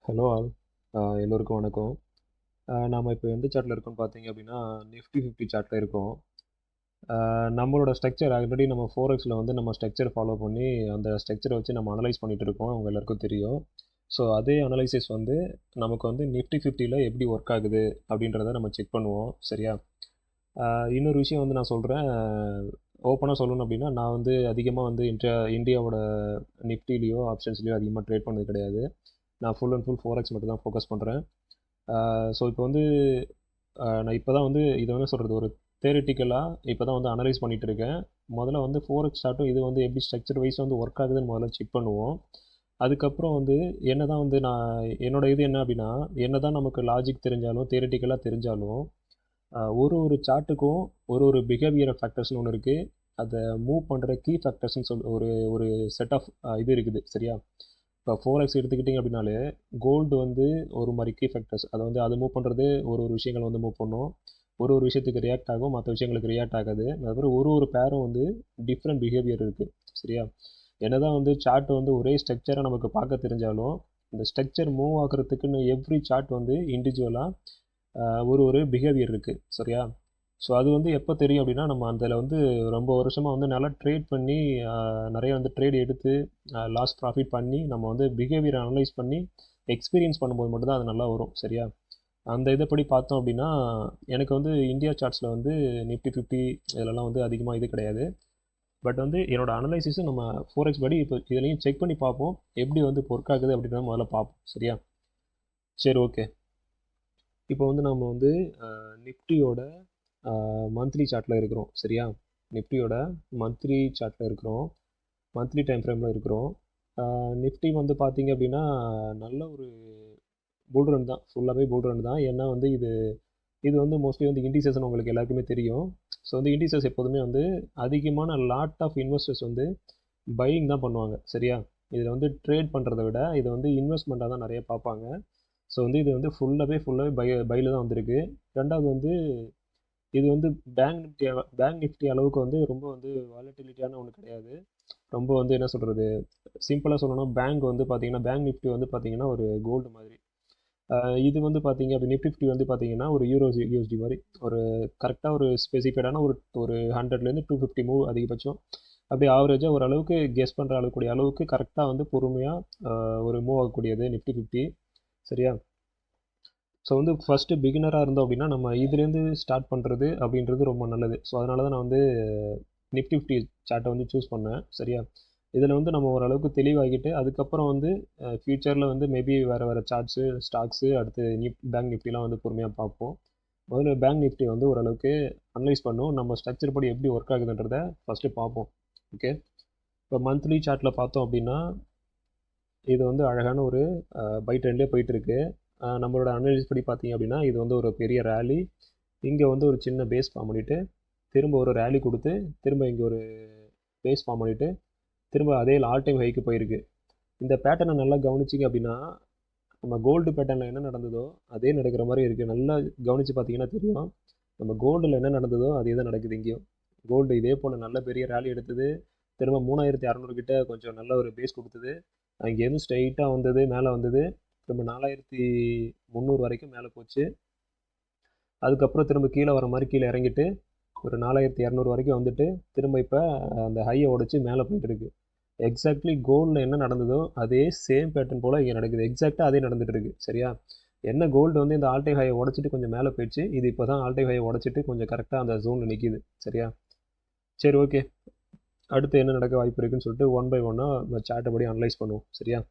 Hello all. எல்லோருக்கும் வணக்கம். நாம இப்போ எந்த சார்ட்ல இருக்கோம்னு பார்த்தீங்க அப்படின்னா, நிஃப்டி 50 சார்ட்ல இருக்கோம். நம்மளோட ஸ்ட்ரக்சர் ஆல்ரெடி நம்ம ஃபோரெக்ஸில் வந்து நம்ம ஸ்ட்ரக்சர் ஃபாலோ பண்ணி அந்த ஸ்ட்ரக்சரை வச்சு நம்ம அனலைஸ் பண்ணிட்டு இருக்கோம். அவங்க எல்லாருக்கும் தெரியும். ஸோ அதே அனலைசிஸ் வந்து நமக்கு வந்து நிஃப்டி 50ல எப்படி ஒர்க் ஆகுது அப்படின்றத நம்ம செக் பண்ணுவோம். சரியா? இன்னொரு விஷயம் வந்து நான் சொல்கிறேன். ஓப்பனாக சொல்லணும் அப்படின்னா, நான் வந்து அதிகமாக வந்து இந்தியாவோட நிஃப்டிலேயோ ஆப்ஷன்ஸ்லேயோ அதிகமாக ட்ரேட் பண்ணது கிடையாது. நான் ஃபுல் அண்ட் ஃபுல் ஃபோரெக்ஸ் மட்டும் தான் ஃபோக்கஸ் பண்ணுறேன். ஸோ இப்போ வந்து நான் இப்போ தான் வந்து இதை வந்து சொல்கிறது ஒரு தேரிட்டிக்கலாக இப்போ தான் வந்து அனலைஸ் பண்ணிகிட்டு இருக்கேன். முதல்ல வந்து ஃபோரெக்ஸ் சார்ட்டும் இது வந்து எப்படி ஸ்ட்ரக்சர் வைஸ் வந்து ஒர்க் ஆகுதுன்னு முதல்ல செக் பண்ணுவோம். அதுக்கப்புறம் வந்து என்ன தான் வந்து நான் என்னோட இது என்ன அப்படின்னா, என்ன தான் நமக்கு லாஜிக் தெரிஞ்சாலும் தேரிட்டிக்கலாக தெரிஞ்சாலும் ஒரு ஒரு சார்ட்டுக்கும் ஒரு ஒரு பிஹேவியரல் ஃபேக்டர்ஸ்னு ஒன்று இருக்குது. அதை மூவ் பண்ணுற கீ ஃபேக்டர்ஸ்னு ஒரு ஒரு செட் ஆஃப் இது இருக்குது. சரியா? இப்போ ஃபோரெக்ஸ் எடுத்துக்கிட்டிங்க அப்படின்னாலே கோல்டு வந்து ஒரு மாதிரி கீ ஃபேக்டர்ஸ். அதை வந்து அது மூவ் பண்ணுறது ஒரு ஒரு விஷயங்கள் வந்து மூவ் பண்ணும். ஒரு ஒரு விஷயத்துக்கு ரியாக்ட் ஆகும், மற்ற விஷயங்களுக்கு ரியாக்ட் ஆகாது. அதுக்கப்புறம் ஒரு ஒரு பேரும் வந்து டிஃப்ரெண்ட் பிஹேவியர் இருக்குது. சரியா? என்னதான் வந்து சார்ட் வந்து ஒரே ஸ்ட்ரக்சரை நமக்கு பார்க்க தெரிஞ்சாலும் இந்த ஸ்ட்ரக்சர் மூவ் ஆகுறதுக்குன்னு எவ்ரி சார்ட் வந்து இண்டிவிஜுவலாக ஒரு ஒரு பிஹேவியர் இருக்குது. சரியா? ஸோ அது வந்து எப்போ தெரியும் அப்படின்னா, நம்ம அதில் வந்து ரொம்ப வருஷமாக வந்து நல்லா ட்ரேட் பண்ணி நிறைய வந்து ட்ரேட் எடுத்து லாஸ் ப்ராஃபிட் பண்ணி நம்ம வந்து பிஹேவியரை அனலைஸ் பண்ணி எக்ஸ்பீரியன்ஸ் பண்ணும்போது மட்டும்தான் அது நல்லா வரும். சரியா? அந்த இதைப்படி பார்த்தோம் அப்படின்னா, எனக்கு வந்து இந்தியா சார்ட்ஸில் வந்து நிஃப்டி 50 இதெல்லாம் வந்து அதிகமாக இது கிடையாது. பட் வந்து என்னோட அனலைசிஸும் நம்ம ஃபோரெக்ஸ் படி இப்போ இதுலேயும் செக் பண்ணி பார்ப்போம். எப்படி வந்து ஒர்க் ஆகுது அப்படின்றத முதல்ல பார்ப்போம். சரியா? சரி, ஓகே. இப்போ வந்து நம்ம வந்து நிஃப்டியோட மந்த்லி சார்ட்டில் இருக்கிறோம். சரியா? நிஃப்டியோட மந்த்லி சார்ட்டில் இருக்கிறோம். மந்த்லி டைம் ஃப்ரேமில் இருக்கிறோம். நிஃப்டி வந்து பார்த்தீங்க அப்படின்னா நல்ல ஒரு புல் ரன் தான். ஃபுல்லாகவே புல் ரன் தான். ஏன்னா வந்து இது இது வந்து மோஸ்ட்லி வந்து இண்டிசஸ்ன்னு உங்களுக்கு எல்லாருக்குமே தெரியும். ஸோ வந்து இண்டிசஸ் எப்போதுமே வந்து அதிகமான லாட் ஆஃப் இன்வெஸ்டர்ஸ் வந்து பையிங் தான் பண்ணுவாங்க. சரியா? இதில் வந்து ட்ரேட் பண்ணுறத விட இதை வந்து இன்வெஸ்ட்மெண்ட்டாக தான் நிறைய பார்ப்பாங்க. ஸோ வந்து இது வந்து ஃபுல்லாகவே பையில் தான் வந்திருக்கு. ரெண்டாவது வந்து இது வந்து பேங்க் நிஃப்டி அளவுக்கு வந்து ரொம்ப வந்து வாலட்டிலிட்டியான ஒன்று கிடையாது. ரொம்ப வந்து என்ன சொல்கிறது, சிம்பிளாக சொல்லணும்னா பேங்க் நிஃப்டி வந்து பார்த்தீங்கன்னா ஒரு கோல்டு மாதிரி. இது வந்து பார்த்தீங்க அப்படி நிஃப்டி 50 வந்து பார்த்தீங்கன்னா ஒரு யூஎஸ்டி மாதிரி ஒரு கரெக்டாக ஒரு ஸ்பெசிஃபைடான ஒரு ஒரு 100லேருந்து 250 மூவ் அதிகபட்சம். அப்படியே ஆவரேஜாக ஓரளவுக்கு கெஸ் பண்ணுற அளவுக்கூடிய அளவுக்கு கரெக்டாக வந்து பொறுமையாக ஒரு மூவ் ஆகக்கூடியது நிஃப்டி 50. சரியா? ஸோ வந்து ஃபஸ்ட்டு பிகினராக இருந்தோம் அப்படின்னா நம்ம இதுலேருந்து ஸ்டார்ட் பண்ணுறது அப்படின்றது ரொம்ப நல்லது. ஸோ அதனால தான் நான் வந்து நிஃப்டி 50 சார்ட்டை வந்து சூஸ் பண்ணேன். சரியா? இதில் வந்து நம்ம ஓரளவுக்கு தெளிவாகிட்டு அதுக்கப்புறம் வந்து ஃப்யூச்சரில் வந்து மேபி வேறு சார்ட்ஸு ஸ்டாக்ஸு அடுத்து பேங்க் நிஃப்டிலாம் வந்து பொறுமையாக பார்ப்போம். முதல்ல பேங்க் நிஃப்டி வந்து ஓரளவுக்கு அனலைஸ் பண்ணும். நம்ம ஸ்ட்ரக்சர் படி எப்படி ஒர்க் ஆகுதுன்றதை ஃபஸ்ட்டு பார்ப்போம். ஓகே. இப்போ மந்த்லி சார்ட்டில் பார்த்தோம் அப்படின்னா இது வந்து அழகான ஒரு பை ட்ரெண்ட்லேயே போயிட்டுருக்கு. நம்மளோட அனலிசிஸ் படி பார்த்தீங்க அப்படின்னா இது வந்து ஒரு பெரிய ரேலி. இங்கே வந்து ஒரு சின்ன பேஸ் ஃபார்ம் பண்ணிவிட்டு திரும்ப ஒரு ரேலி கொடுத்து திரும்ப இங்கே ஒரு பேஸ் ஃபார்ம் பண்ணிவிட்டு திரும்ப அதே ஆல் டைம் ஹைக்கு போயிருக்கு. இந்த பேட்டர்னை நல்லா கவனிச்சிங்க அப்படின்னா நம்ம கோல்டு பேட்டர்னில் என்ன நடந்ததோ அதே நடக்கிற மாதிரி இருக்குது. நல்லா கவனித்து பார்த்தீங்கன்னா தெரியும். நம்ம கோல்டில் என்ன நடந்ததோ அதே தான் நடக்குது இங்கேயும். கோல்டு இதே போல் நல்ல பெரிய ரேலி எடுத்தது. திரும்ப 3600 கிட்ட கொஞ்சம் நல்ல ஒரு பேஸ் கொடுத்தது. அங்கேருந்து ஸ்ட்ரைட்டாக வந்தது, மேலே வந்தது. திரும்ப 4300 வரைக்கும் மேலே போச்சு. அதுக்கப்புறம் திரும்ப கீழே வர மாதிரி கீழே இறங்கிட்டு ஒரு 4200 வரைக்கும் வந்துட்டு திரும்ப இப்போ அந்த ஹையை உடச்சி மேலே போயிட்டு இருக்கு. எக்ஸாக்ட்லி கோல்டில் என்ன நடந்ததோ அதே சேம் பேட்டர்ன் போல் இங்கே நடக்குது. எக்ஸாக்டாக அதே நடந்துட்டு இருக்கு. சரியா? என்ன கோல்டு வந்து இந்த ஆல்டை ஹையை உடச்சிட்டு கொஞ்சம் மேலே போயிடுச்சு. இது இப்போ தான் ஆல்டை ஹையை உடச்சிட்டு கொஞ்சம் கரெக்டாக அந்த ஜோனில் நிற்கிது. சரியா? சரி, ஓகே. அடுத்து என்ன நடக்க வாய்ப்பு இருக்குன்னு சொல்லிட்டு ஒன் பை ஒன்னாக சார்ட்டை படி அனலைஸ் பண்ணுவோம். சரியா?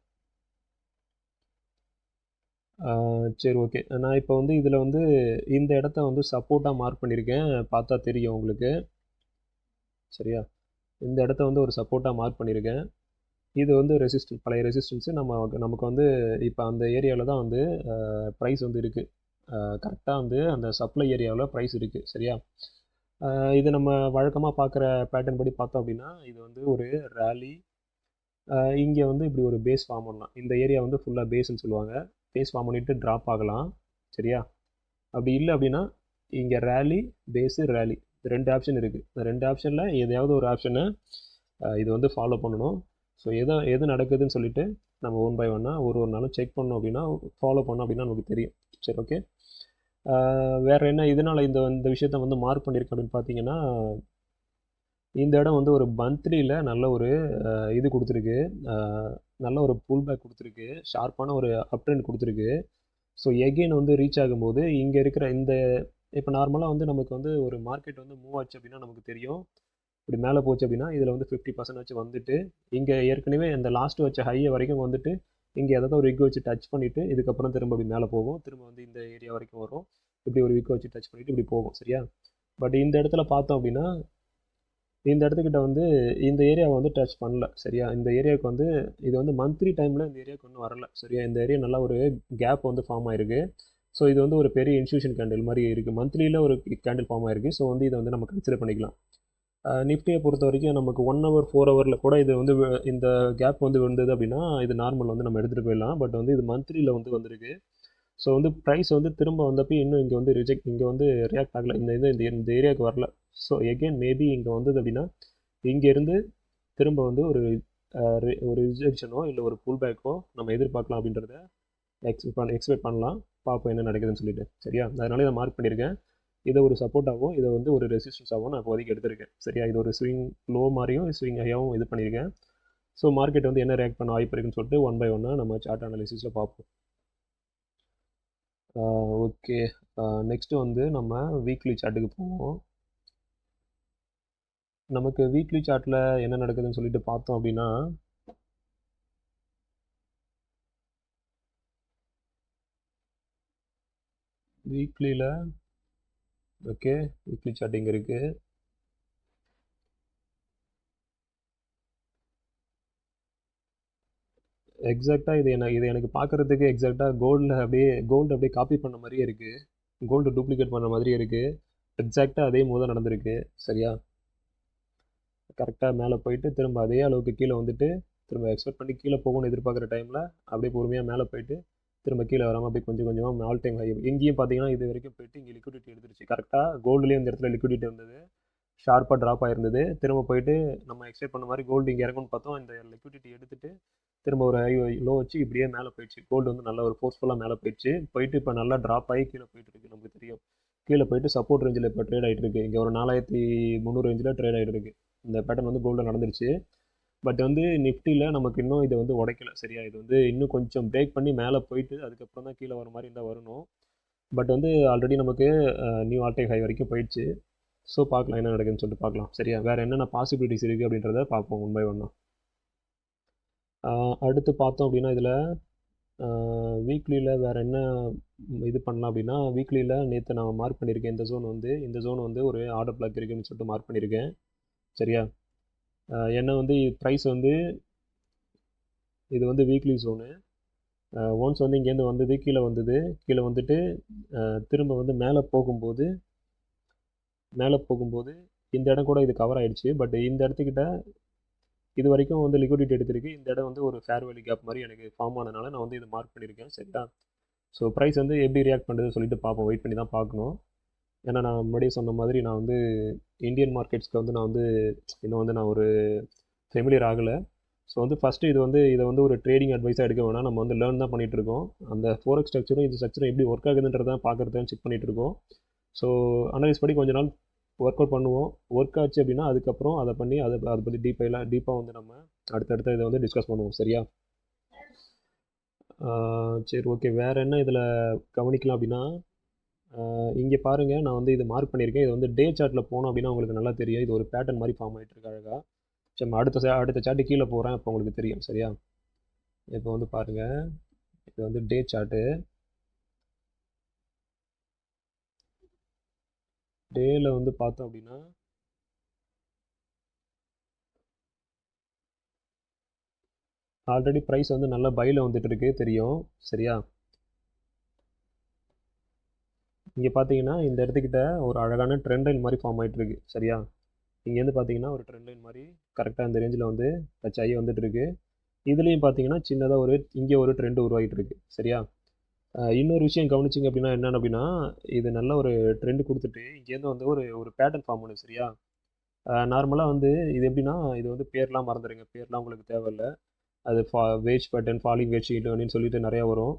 சரி, ஓகே. நான் இப்போ வந்து இதில் வந்து இந்த இடத்த வந்து சப்போர்ட்டாக மார்க் பண்ணியிருக்கேன். பார்த்தா தெரியும் உங்களுக்கு. சரியா? இந்த இடத்த வந்து ஒரு சப்போர்ட்டாக மார்க் பண்ணியிருக்கேன். இது வந்து பழைய ரெசிஸ்டன்ஸு. நமக்கு வந்து இப்போ அந்த ஏரியாவில் தான் வந்து ப்ரைஸ் வந்து இருக்குது. கரெக்டாக வந்து அந்த சப்ளை ஏரியாவில் ப்ரைஸ் இருக்குது. சரியா? இது நம்ம வழக்கமாக பார்க்குற பேட்டர்ன் படி பார்த்தோம் அப்படின்னா இது வந்து ஒரு ரேலி. இங்கே வந்து இப்படி ஒரு பேஸ் ஃபார்ம் பண்ணலாம். இந்த ஏரியா வந்து ஃபுல்லாக பேஸ்ன்னு சொல்லுவாங்க. பேஸ் ஃபார்ம் பண்ணிவிட்டு ட்ராப் ஆகலாம். சரியா? அப்படி இல்லை அப்படின்னா இங்கே ரேலி, பேஸு, ரேலி 2 ஆப்ஷன் இருக்குது. இந்த 2 ஆப்ஷனில் எதையாவது ஒரு ஆப்ஷனை இது வந்து ஃபாலோ பண்ணணும். ஸோ எது நடக்குதுன்னு சொல்லிட்டு நம்ம ஒன் பை ஒன்னாக ஒரு நாளும் செக் பண்ணோம் அப்படின்னா, ஃபாலோ பண்ணோம் அப்படின்னா நமக்கு தெரியும். சரி, ஓகே. வேறு என்ன இதனால் இந்த இந்த விஷயத்த வந்து மார்க் பண்ணியிருக்கேன் அப்படின்னு பார்த்தீங்கன்னா, இந்த இடம் வந்து ஒரு மந்த்லியில் நல்ல ஒரு இது கொடுத்துருக்கு, நல்ல ஒரு புல் பேக் கொடுத்துருக்கு, ஷார்ப்பான ஒரு அப் ட்ரெண்ட் கொடுத்துருக்கு. ஸோ எகெயின் வந்து ரீச் ஆகும்போது இங்கே இருக்கிற இந்த இப்போ நார்மலாக வந்து நமக்கு வந்து ஒரு மார்க்கெட் வந்து மூவ் ஆச்சு அப்படின்னா நமக்கு தெரியும், இப்படி மேலே போச்சு அப்படின்னா இதில் வந்து 50% வச்சு வந்துட்டு இங்கே ஏற்கனவே இந்த லாஸ்ட் வச்ச ஹையை வரைக்கும் வந்துட்டு இங்கே எதாவது ஒரு விக் வச்சு டச் பண்ணிவிட்டு இதுக்கப்புறம் திரும்ப அப்படி மேலே போகும், திரும்ப வந்து இந்த ஏரியா வரைக்கும் வரும், இப்படி ஒரு விக்கை வச்சு டச் பண்ணிவிட்டு இப்படி போகும். சரியா? பட் இந்த இடத்துல பார்த்தோம் அப்படின்னா இந்த இடத்துக்கிட்ட வந்து இந்த ஏரியாவை வந்து டச் பண்ணல. சரியா? இந்த ஏரியாவுக்கு வந்து இது வந்து மந்த்லி டைமில் இந்த ஏரியாவுக்கு ஒன்றும் வரல. சரியா? இந்த ஏரியா நல்லா ஒரு கேப் வந்து ஃபார்ம் ஆயிருக்கு. ஸோ இது வந்து ஒரு பெரிய இன்ஸ்டியூஷன் கேண்டில் மாதிரி இருக்குது, மந்த்லியில் ஒரு கேண்டில் ஃபார்ம் ஆயிருக்கு. ஸோ வந்து இதை வந்து நம்ம கன்சிடர் பண்ணிக்கலாம். நிஃப்டியை பொறுத்த வரைக்கும் நமக்கு 1 ஹவர் 4 ஹவரில் கூட இது வந்து இந்த கேப் வந்து விழுந்தது அப்படின்னா இது நார்மல் வந்து நம்ம எடுத்துகிட்டு போயிடலாம். பட் வந்து இது மந்த்லியில் வந்து வந்திருக்கு. ஸோ வந்து ப்ரைஸ் வந்து திரும்ப வந்தப்போ இன்னும் இங்கே வந்து இங்கே வந்து ரியாக்ட் ஆகலை, இந்த ஏரியாவுக்கு வரல. ஸோ எகெயின் மேபி இங்கே வந்தது அப்படின்னா இங்கேருந்து திரும்ப வந்து ஒரு ரிஜெக்ஷனோ இல்லை ஒரு புல் பேக்கோ நம்ம எதிர்பார்க்கலாம் அப்படின்றத எக்ஸ்பெக்ட் பண்ணலாம். பார்ப்போம் என்ன நடக்குதுன்னு சொல்லிட்டு. சரியா? அதனால இதை மார்க் பண்ணியிருக்கேன். இதை ஒரு சப்போர்ட்டாகவும் இதை வந்து ஒரு ரெசிஸ்டன்ஸாகவும் நான் இப்போதைக்கு எடுத்திருக்கேன். சரியா? இது ஒரு ஸ்விங் லோ மாதிரியும் ஸ்விங் ஹையாகவும் இது பண்ணியிருக்கேன். ஸோ மார்க்கெட் வந்து என்ன ரியாக்ட் பண்ண வாய்ப்பு இருக்குன்னு சொல்லிட்டு ஒன் பை ஒன்னாக நம்ம சார்ட் அனாலிசிஸில் பார்ப்போம். ஓகே, நெக்ஸ்ட்டு வந்து நம்ம வீக்லி சார்ட்டுக்கு போவோம். நமக்கு வீக்லி சார்ட்டில் என்ன நடக்குதுன்னு சொல்லிட்டு பார்த்தோம் அப்படின்னா, வீக்லியில் ஓகே வீக்லி சார்ட் இங்கே இருக்குது. எக்ஸாக்டாக இது எனக்கு பார்க்குறதுக்கு எக்ஸாக்டாக கோல்டு அப்படியே காப்பி பண்ண மாதிரியே இருக்குது, கோல்டு டூப்ளிகேட் பண்ண மாதிரியே இருக்குது. எக்ஸாக்டாக அதே மூலம் நடந்திருக்கு. சரியா? கரெக்டாக மேலே போயிட்டு திரும்ப அதே அளவுக்கு கீழே வந்துட்டு திரும்ப எக்ஸ்பெக்ட் பண்ணி கீழே போகணும்னு எதிர்பார்க்குற டைமில் அப்படியே பொறுமையாக மேலே போயிட்டு திரும்ப கீழே வராமல் அப்படியே கொஞ்சம் கொஞ்சமாக ஆல் டைம் ஹை. எங்கேயும் பார்த்தீங்கன்னா இது வரைக்கும் போயிட்டு இங்கே லிக்விடிட்டி எடுத்துருச்சு. கரெக்டாக கோல்டுலேயும் இந்த இடத்துல லிக்விடிட்டி இருந்தது, ஷார்ப்பாக ட்ராப் ஆயிருந்தது. திரும்ப போயிட்டு நம்ம எக்ஸ்பெக்ட் பண்ண மாதிரி கோல்டு இங்கே இறங்கும்னு பார்த்தோம், இந்த லிக்விடிட்டி எடுத்துகிட்டு திரும்ப ஒரு ஹை லோ வச்சு இப்படியே மேலே போயிடுச்சு. கோல்டு வந்து நல்லா ஒரு ஃபோர்ஸ்ஃபுல்லாக மேலே போயிடுச்சு. போயிட்டு இப்போ நல்லா ட்ராப் ஆகி கீழே போயிட்டு இருக்கு. நமக்கு தெரியும் கீழே போயிட்டு சப்போர்ட் ரேஞ்சில் இப்போ ட்ரேட் ஆகிட்டு இருக்கு. இங்கே ஒரு 4300 ரேஞ்சில் ட்ரேட் ஆகிட்டு இருக்கு. இந்த பேட்டர்ன் வந்து கோல்டில் நடந்துருச்சு. பட் வந்து நிஃப்டியில் நமக்கு இன்னும் இதை வந்து உடைக்கல. சரியா? இது வந்து இன்னும் கொஞ்சம் பிரேக் பண்ணி மேலே போயிட்டு அதுக்கப்புறம் தான் கீழே வர மாதிரி இருந்தால் வரணும். பட் வந்து ஆல்ரெடி நமக்கு நியூ ஆல் டைம் ஹை வரைக்கும் போயிடுச்சு. ஸோ பார்க்கலாம் என்ன நடக்குதுன்னு சொல்லிட்டு பார்க்கலாம். சரியா? வேறு என்னென்ன பாசிபிலிட்டிஸ் இருக்குது அப்படின்றத பார்ப்போம் ஒன் பை ஒன்னா. அடுத்து பார்த்தோம் அப்படின்னா இதில் வீக்லியில் வேறு என்ன இது பண்ணலாம் அப்படின்னா, வீக்லியில் நேற்று நான் மார்க் பண்ணியிருக்கேன் இந்த ஜோன் வந்து ஒரு ஆர்டர் பிளாக் இருக்குன்னு சொல்லிட்டு மார்க் பண்ணியிருக்கேன். சரியா? என்ன வந்து ப்ரைஸ் வந்து இது வந்து வீக்லி ஜோனு. ஒன்ஸ் வந்து இங்கேருந்து வந்தது கீழே வந்துட்டு திரும்ப வந்து மேலே போகும்போது இந்த இடம் கூட இது கவர் ஆகிடுச்சு. பட் இந்த இடத்துக்கிட்ட இது வரைக்கும் வந்து லிக்விடிட்டி எடுத்திருக்கு. இந்த இடம் வந்து ஒரு ஃபேர் வேல்யூ கேப் மாதிரி எனக்கு ஃபார்ம் ஆனதுனால நான் வந்து இது மார்க் பண்ணியிருக்கேன். சரியா? ஸோ ப்ரைஸ் வந்து எப்படி ரியாக்ட் பண்ணுறதுன்னு சொல்லிட்டு பார்ப்போம், வெயிட் பண்ணி தான் பார்க்கணும். ஏன்னா நான் முன்னாடியே சொன்ன மாதிரி நான் வந்து இந்தியன் மார்க்கெட்ஸ்க்கு வந்து நான் வந்து இன்னும் வந்து நான் ஒரு ஃபெமிலியர் ஆகலை. ஸோ வந்து ஃபஸ்ட்டு இதை வந்து ஒரு ட்ரேடிங் அட்வைஸாக எடுக்க வேணாம், நம்ம வந்து லேர்ன் தான் பண்ணிகிட்ருக்கோம். அந்த ஃபோரெக்ஸ் ஸ்ட்ரக்சரும் இந்த ஸ்ட்ரக்சரும் எப்படி ஒர்க் ஆகுதுன்றதான் பார்க்குறதுன்னு செக் பண்ணிகிட்ருக்கோம். ஸோ அனலைஸ் படி கொஞ்ச நாள் ஒர்க் அவுட் பண்ணுவோம். ஒர்க் ஆச்சு அப்படின்னா அதுக்கப்புறம் அதை பற்றி டீப்பாக வந்து நம்ம அடுத்தடுத்த இதை வந்து டிஸ்கஸ் பண்ணுவோம். சரியா? சரி, ஓகே. வேறு என்ன இதில் கவனிக்கலாம் அப்படின்னா, இங்கே பாருங்கள், நான் வந்து இது மார்க் பண்ணியிருக்கேன். இது வந்து டே சார்ட்டில் போனோம் அப்படின்னா உங்களுக்கு நல்லா தெரியும். இது ஒரு பேட்டர்ன் மாதிரி ஃபார்ம் ஆகிட்டு இருக்கு அழகாக. சரி, அடுத்த சார்ட்டு கீழே போகிறேன், அப்போ உங்களுக்கு தெரியும். சரியா? இப்போ வந்து பாருங்கள், இது வந்து டே சார்ட்டு. டேயில் வந்து பார்த்தோம் அப்படின்னா ஆல்ரெடி ப்ரைஸ் வந்து நல்லா பையில் வந்துட்டு இருக்கு தெரியும். சரியா? இங்கே பார்த்தீங்கன்னா இந்த இடத்துக்கிட்ட ஒரு அழகான ட்ரெண்ட் லைன் மாதிரி ஃபார்ம் ஆகிட்டு இருக்கு. சரியா? இங்கேருந்து பார்த்தீங்கன்னா ஒரு ட்ரெண்ட் லைன் மாதிரி கரெக்டாக இந்த ரேஞ்சில் வந்து டச் ஆகி வந்துட்டு இருக்கு. இதுலேயும் பார்த்தீங்கன்னா சின்னதாக இங்கே ஒரு ட்ரெண்ட் உருவாகிட்டு இருக்கு. சரியா? இன்னொரு விஷயம் கவனிச்சிங்க அப்படின்னா என்னென்னு அப்படின்னா, இது நல்ல ஒரு ட்ரெண்ட் கொடுத்துட்டு இங்கேருந்து வந்து ஒரு பேட்டர்ன் ஃபார்ம் பண்ணுது. சரியா? நார்மலாக வந்து இது எப்படின்னா, இது வந்து பேர்லாம் மறந்துடுங்க, பேர்லாம் உங்களுக்கு தேவையில்லை. அது wage pattern, falling wage sheet அப்படின்னு சொல்லிட்டு நிறையா வரும்.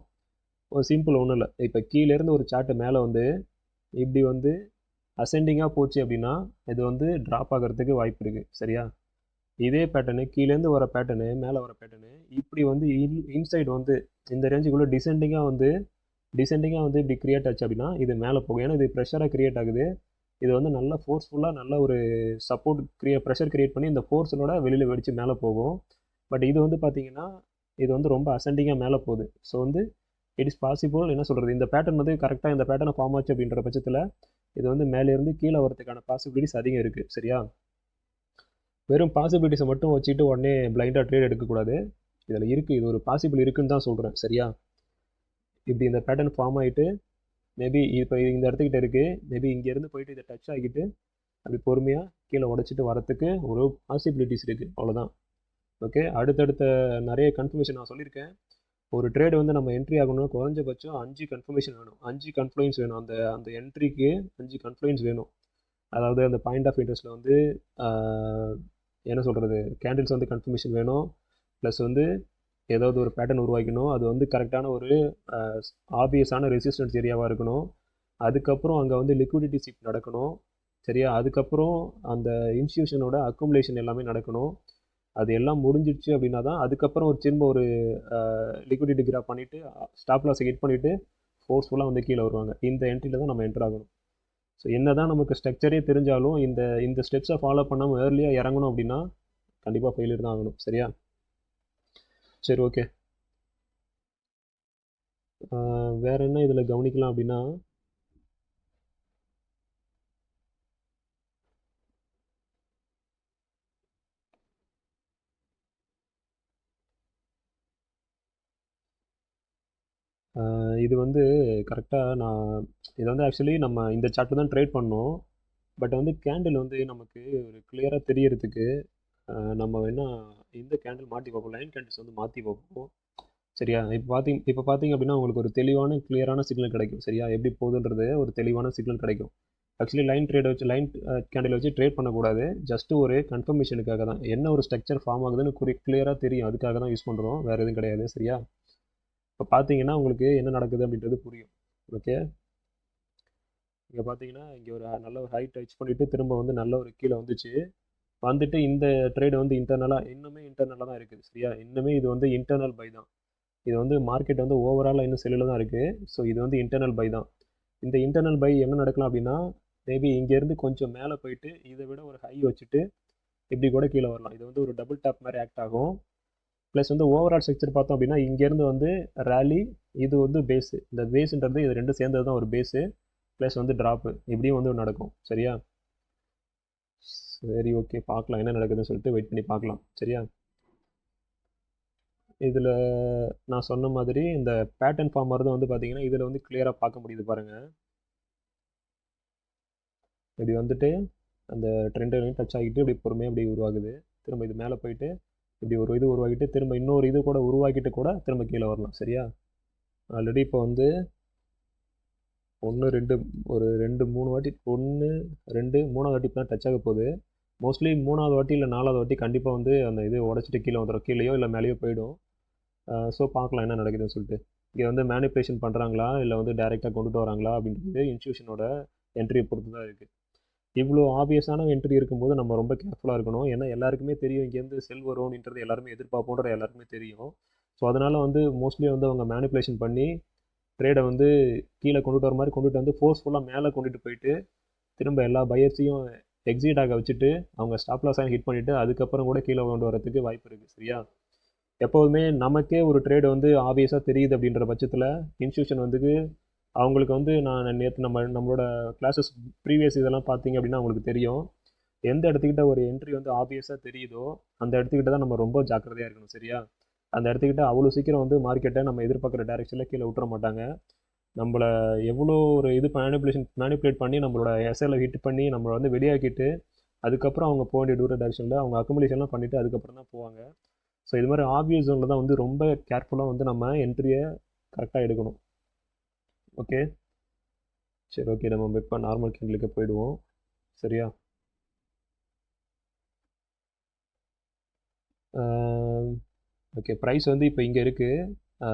ஒரு சிம்பிள் ஒன்றும் இல்லை. இப்போ கீழேருந்து ஒரு சார்ட்டு மேலே வந்து இப்படி வந்து அசெண்டிங்காக போச்சு அப்படின்னா இது வந்து ட்ராப் ஆகிறதுக்கு வாய்ப்பு இருக்குது. சரியா? இதே பேட்டர்னு கீழேருந்து வர பேட்டர்னு மேலே வர பேட்டர்னு இப்படி வந்து இன்சைடு வந்து இந்த ரேஞ்சுக்குள்ளே டிசெண்டிங்காக வந்து இப்படி கிரியேட் ஆச்சு அப்படின்னா இது மேலே போகும். ஏன்னா இது ப்ரெஷராக கிரியேட் ஆகுது. இது வந்து நல்ல ஃபோர்ஸ்ஃபுல்லாக நல்ல ஒரு சப்போர்ட் ப்ரெஷர் கிரியேட் பண்ணி இந்த ஃபோர்ஸோட வெளியில் வெடித்து மேலே போகும். பட் இது வந்து பார்த்தீங்கன்னா இது வந்து ரொம்ப அசெண்டிங்காக மேலே போகுது. ஸோ வந்து இட் இஸ் பாசிபிள், என்ன சொல்கிறது, இந்த பேட்டர்ன் வந்து கரெக்டாக இந்த பேட்டர்னை ஃபார்ம் ஆச்சு அப்படின்ற பட்சத்தில் இது வந்து மேலேருந்து கீழே வரதுக்கான பாசிபிலிட்டிஸ் அதிகம் இருக்குது. சரியா? வெறும் பாசிபிலிட்டிஸை மட்டும் வச்சுட்டு உடனே பிளைண்டாக ட்ரேட் எடுக்கக்கூடாது. இதில் இருக்குது, இது ஒரு பாசிபிள் இருக்குன்னு தான் சொல்கிறேன். சரியா? இப்படி இந்த பேட்டர்ன் ஃபார்ம் ஆகிட்டு மேபி இப்போ இந்த இடத்துக்கிட்ட இருக்குது, மேபி இங்கேருந்து போயிட்டு இதை டச் ஆகிட்டு அப்படி பொறுமையாக கீழே உடச்சிட்டு வரத்துக்கு ஒரு பாசிபிலிட்டிஸ் இருக்குது. அவ்வளோதான். ஓகே, அடுத்தடுத்த நிறைய கன்ஃபர்மேஷன் நான் சொல்லியிருக்கேன். ஒரு ட்ரேடு வந்து நம்ம என்ட்ரி ஆகணும்னா குறைஞ்சபட்சம் 5 கன்ஃபர்மேஷன் வேணும், 5 கன்ஃப்ளூயன்ஸ் வேணும். அந்த அந்த என்ட்ரிக்கு 5 கன்ஃப்ளூயன்ஸ் வேணும். அதாவது அந்த பாயிண்ட் ஆஃப் இன்ட்ரெஸ்ட்டில் வந்து என்ன சொல்கிறது, கேண்டில்ஸ் வந்து கன்ஃபர்மேஷன் வேணும். ப்ளஸ் வந்து ஏதாவது ஒரு பேட்டர்ன் உருவாக்கணும். அது வந்து கரெக்டான ஒரு ஆப்வியஸான ரெசிஸ்டன்ஸ் ஏரியாவாக இருக்கணும். அதுக்கப்புறம் அங்கே வந்து லிக்விடிட்டி ஷிஃப்ட் நடக்கணும். சரியா? அதுக்கப்புறம் அந்த இன்ஸ்டியூஷனோட அக்குமுலேஷன் எல்லாமே நடக்கணும். அது எல்லாம் முடிஞ்சிடுச்சு அப்படின்னா தான் அதுக்கப்புறம் ஒரு திரும்ப ஒரு லிக்விடிட்டி கிராப் பண்ணிவிட்டு ஸ்டாப் லாஸை ஹிட் பண்ணிவிட்டு ஃபோர்ஸ்ஃபுல்லாக வந்து கீழே வருவாங்க. இந்த என்ட்ரியில் தான் நம்ம என்ட்ரு ஆகணும். ஸோ என்ன தான் நமக்கு ஸ்ட்ரக்சரே தெரிஞ்சாலும் இந்த இந்த ஸ்டெப்ஸை ஃபாலோ பண்ணாமல் ஏர்லியாக இறங்கணும் அப்படின்னா கண்டிப்பாக ஃபெயிலியர் தான் ஆகணும். சரியா? சரி, ஓகே. வேறு என்ன இதில் கவனிக்கலாம் அப்படின்னா இது வந்து கரெக்டாக நான் இதை வந்து ஆக்சுவலி நம்ம இந்த சார்ட்டு தான் ட்ரேட் பண்ணோம். பட் வந்து கேண்டில் வந்து நமக்கு ஒரு கிளியராக தெரியறதுக்கு நம்ம வேணால் இந்த கேண்டில் மாற்றி பார்ப்போம், லைன் கேண்டில்ஸ் வந்து மாற்றி பார்ப்போம். சரியா? இப்போ பார்த்தீங்க அப்படின்னா உங்களுக்கு ஒரு தெளிவான கிளியரான சிக்னல் கிடைக்கும். சரியா? எப்படி போகுதுன்றது ஒரு தெளிவான சிக்னல் கிடைக்கும். ஆக்சுவலி லைன் கேண்டில் வச்சு ட்ரேட் பண்ணக்கூடாது. ஜஸ்ட் ஒரு கன்ஃபர்மேஷனுக்காக தான், என்ன ஒரு ஸ்ட்ரக்சர் ஃபார்ம் ஆகுதுன்னு கிளியராக தெரியும், அதுக்காக தான் யூஸ் பண்ணுறோம், வேறு எதுவும் கிடையாது. சரியா? இப்போ பார்த்தீங்கன்னா உங்களுக்கு என்ன நடக்குது அப்படின்றது புரியும். ஓகே, இங்கே பார்த்தீங்கன்னா இங்கே ஒரு நல்ல ஒரு ஹைட் டச் பண்ணிவிட்டு திரும்ப வந்து நல்ல ஒரு கீழே வந்துட்டு இந்த ட்ரேடு வந்து இன்னுமே இன்டர்னலாக தான் இருக்குது. சரியா? இன்னுமே இது வந்து இன்டர்னல் பை தான். இது வந்து மார்க்கெட் வந்து ஓவராலாக இன்னும் செல்லில் தான் இருக்குது. ஸோ இது வந்து இன்டர்னல் பை தான். இந்த இன்டர்னல் பை என்ன நடக்கலாம் அப்படின்னா மேபி இங்கேருந்து கொஞ்சம் மேலே போயிட்டு இதை விட ஒரு ஹை வச்சுட்டு இப்படி கூட கீழே வரலாம். இது வந்து ஒரு டபுள் டாப் மாதிரி ஆக்ட் ஆகும். ப்ளஸ் வந்து ஓவரால் ஸ்ட்ரக்சர் பார்த்தோம் அப்படின்னா இங்கேருந்து வந்து ரேலி, இது வந்து பேஸு, இந்த பேஸுன்றது இது ரெண்டும் சேர்ந்தது தான் ஒரு பேஸு, ப்ளஸ் வந்து ட்ராப்பு, இப்படியும் வந்து நடக்கும். சரியா? சரி, ஓகே, பார்க்கலாம் என்ன நடக்குதுன்னு சொல்லிட்டு வெயிட் பண்ணி பார்க்கலாம். சரியா? இதில் நான் சொன்ன மாதிரி இந்த பேட்டர்ன் ஃபார்ம் தான் வந்து பார்த்தீங்கன்னா இதில் வந்து கிளியராக பார்க்க முடியுது பாருங்கள். இப்படி வந்துட்டு அந்த ட்ரெண்ட் லைன் டச் ஆகிட்டு இப்படி பொறுமையாக இப்படி உருவாகுது. திரும்ப இது மேலே போயிட்டு இப்படி ஒரு இது உருவாக்கிட்டு திரும்ப இன்னொரு இது கூட உருவாக்கிட்டு கூட திரும்ப கீழே வரலாம். சரியா? ஆல்ரெடி இப்போ வந்து 1 2 ஒரு 2 3 வாட்டி 1 2 3வது வாட்டி இப்போ தான் டச் ஆக போகுது. மோஸ்ட்லி 3வது வாட்டி இல்லை 4வது வாட்டி கண்டிப்பாக வந்து அந்த இது உடச்சிட்டு கீழே வந்துடும், கீழேயோ இல்லை மேலேயோ போயிடும். ஸோ பார்க்கலாம் என்ன நடக்குதுன்னு சொல்லிட்டு. இங்கே வந்து மேனிப்புலேஷன் பண்ணுறாங்களா இல்லை வந்து டைரெக்டாக கொண்டுட்டு வராங்களா அப்படின்றது இன்ஸ்டியூஷனோட என்ட்ரியை பொறுத்து தான் இருக்குது. இவ்வளோ ஆப்வியஸான என்ட்ரி இருக்கும்போது நம்ம ரொம்ப கேர்ஃபுல்லாக இருக்கணும். ஏன்னா எல்லாருக்குமே தெரியும் இங்கேருந்து செல் வரும்ன்றது, எல்லாருமே எதிர்பார்ப்போன்றது எல்லாருக்குமே தெரியும். ஸோ அதனால் வந்து மோஸ்ட்லி வந்து அவங்க மேனிப்புலேஷன் பண்ணி ட்ரேடை வந்து கீழே கொண்டுட்டு வர மாதிரி கொண்டுட்டு வந்து ஃபோர்ஸ்ஃபுல்லாக மேலே கொண்டுட்டு போயிட்டு திரும்ப எல்லா பையர்ஸையும் எக்ஸிட் ஆக வச்சுட்டு அவங்க ஸ்டாப் லாஸ் ஹிட் பண்ணிவிட்டு அதுக்கப்புறம் கூட கீழே கொண்டு வரதுக்கு வாய்ப்பு இருக்குது. சரியா? எப்போதுமே நமக்கே ஒரு ட்ரேடு வந்து ஆப்வியஸாக தெரியுது அப்படின்ற பட்சத்தில் இன்ஸ்டியூஷன் வந்து அவங்களுக்கு வந்து நான் நேற்று நம்மளோட கிளாஸஸ் ப்ரீவியஸ் இதெல்லாம் பார்த்தீங்க அப்படின்னா அவங்களுக்கு தெரியும், எந்த இடத்துக்கிட்ட ஒரு என்ட்ரி வந்து ஆப்வியஸாக தெரியுதோ அந்த இடத்துக்கிட்ட தான் நம்ம ரொம்ப ஜாக்கிரதையாக இருக்கணும். சரியா? அந்த இடத்துக்கிட்ட அவ்வளோ சீக்கிரம் வந்து மார்க்கெட்டை நம்ம எதிர்பார்க்குற டைரெக்ஷனில் கீழே விட்டுற மாட்டாங்க. நம்மளை எவ்வளோ ஒரு இது மேனிப்புலேட் பண்ணி நம்மளோட எஸ்எல்லை ஹிட் பண்ணி நம்மளை வந்து வெளியாக்கிட்டு அதுக்கப்புறம் அவங்க போக வேண்டிய டூர டைரெக்ஷனில் அவங்க அக்குமுலேஷன்லாம் பண்ணிவிட்டு அதுக்கப்புறம் தான் போவாங்க. ஸோ இது மாதிரி ஆப்வியஸ் ஜோனில் தான் வந்து ரொம்ப கேர்ஃபுல்லாக வந்து நம்ம என்ட்ரியை கரெக்டாக எடுக்கணும். ஓகே, சரி, ஓகே, நம்ம இப்போ நார்மல் கேண்டிலுக்கு போயிடுவோம். சரியா? ஓகே, ப்ரைஸ் வந்து இப்போ இங்கே இருக்குது.